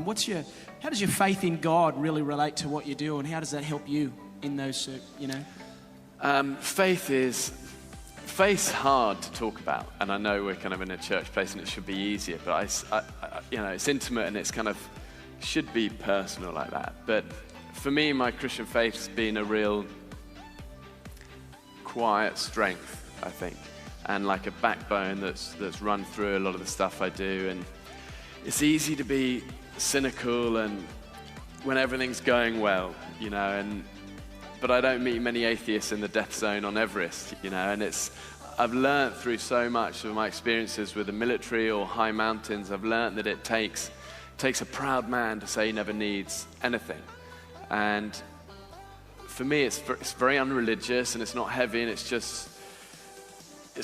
And how does your faith in God really relate to what you do, and how does that help you in those, Faith's hard to talk about, and I know we're kind of in a church place and it should be easier, but it's intimate and it's kind of should be personal like that. But for me, my Christian faith has been a real quiet strength, I think, and like a backbone that's run through a lot of the stuff I do. And it's easy to be cynical and when everything's going well, but I don't meet many atheists in the death zone on Everest, and I've learned through so much of my experiences with the military or high mountains, I've learned that it takes a proud man to say he never needs anything. And for me, it's very unreligious and it's not heavy, and it's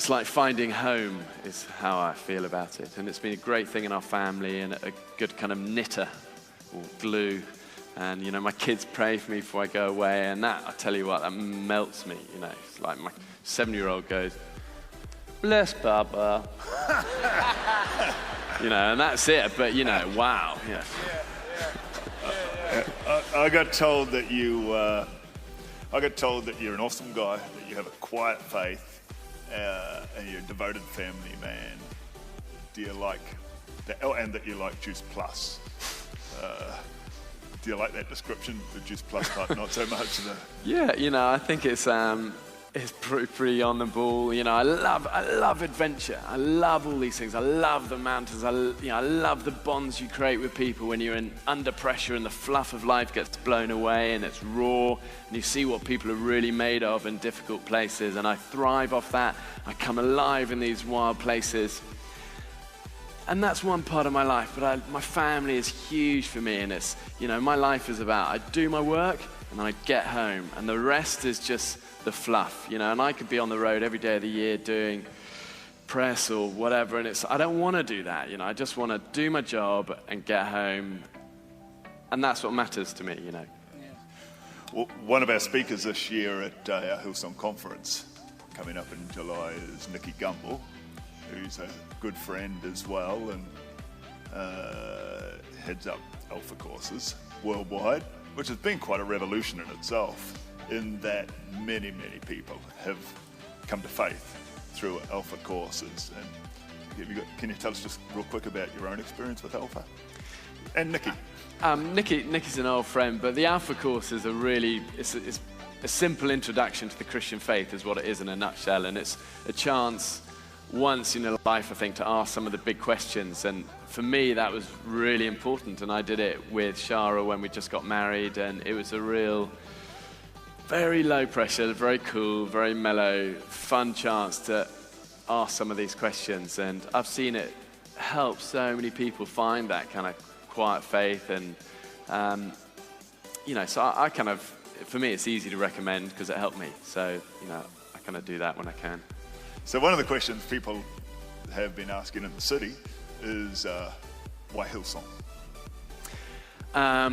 like finding home is how I feel about it. And it's been a great thing in our family and a good kind of knitter or glue. And, my kids pray for me before I go away, and that, I tell you what, that melts me, It's like my 7-year-old goes, "Bless Papa." And that's it, but, wow. Yeah. I got told that you're an awesome guy, that you have a quiet faith, and you're a devoted family man. Do you like that? Oh, and that you like Juice Plus. Do you like that description, the Juice Plus type? Not so much. Yeah, I think it's pretty on the ball. I love adventure. I love all these things. I love the mountains. I love the bonds you create with people when you're under pressure and the fluff of life gets blown away and it's raw and you see what people are really made of in difficult places. And I thrive off that. I come alive in these wild places. And that's one part of my life, but my family is huge for me, and it's, my life is about, I do my work and then I get home, and the rest is just the fluff, and I could be on the road every day of the year doing press or whatever, and I don't want to do that, I just want to do my job and get home, and that's what matters to me, Yeah. Well, one of our speakers this year at our Hillsong conference coming up in July is Nicky Gumbel, who's a good friend as well, and heads up Alpha courses worldwide, which has been quite a revolution in itself, in that many, many people have come to faith through Alpha courses. And can you tell us just real quick about your own experience with Alpha? And Nicky. Nicky's an old friend, but the Alpha courses are really, it's a simple introduction to the Christian faith is what it is in a nutshell, and it's a chance once in a life, I think, to ask some of the big questions. And for me, that was really important. And I did it with Shara when we just got married. And it was a real, very low pressure, very cool, very mellow, fun chance to ask some of these questions. And I've seen it help so many people find that kind of quiet faith. And, so I kind of, for me, it's easy to recommend because it helped me. So, I kind of do that when I can. So one of the questions people have been asking in the city is, why Hillsong? I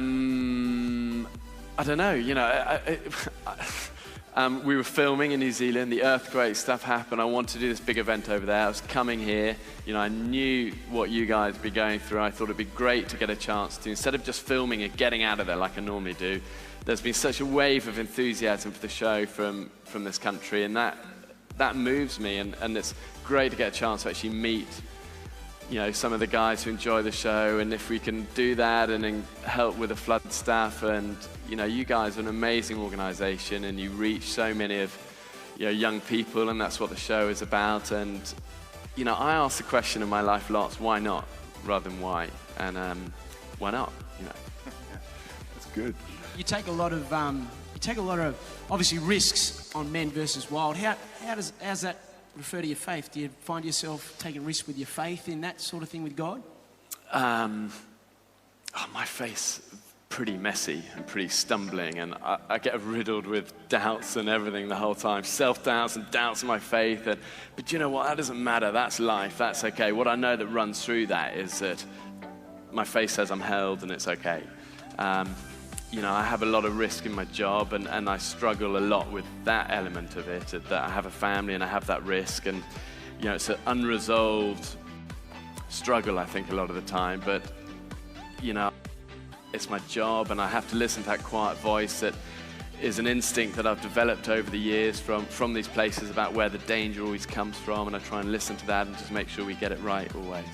don't know. We were filming in New Zealand. The earthquake stuff happened. I wanted to do this big event over there. I was coming here. I knew what you guys would be going through. I thought it'd be great to get a chance to, instead of just filming and getting out of there like I normally do, there's been such a wave of enthusiasm for the show from this country, and that moves me, and it's great to get a chance to actually meet, some of the guys who enjoy the show, and if we can do that and then help with the flood staff, and you guys are an amazing organization, and you reach so many of young people, and that's what the show is about. And I ask the question in my life lots, why not, rather than why, and why not? That's good. You take a lot of obviously risks on Men versus Wild. How does that refer to your faith? Do you find yourself taking risks with your faith in that sort of thing with God? My faith's pretty messy and pretty stumbling, and I get riddled with doubts and everything the whole time, self-doubts and doubts of my faith. But you know what? That doesn't matter. That's life. That's okay. What I know that runs through that is that my faith says I'm held, and it's okay. I have a lot of risk in my job, and I struggle a lot with that element of it, that I have a family and I have that risk, and it's an unresolved struggle, I think, a lot of the time. But it's my job, and I have to listen to that quiet voice that is an instinct that I've developed over the years from these places about where the danger always comes from, and I try and listen to that and just make sure we get it right always.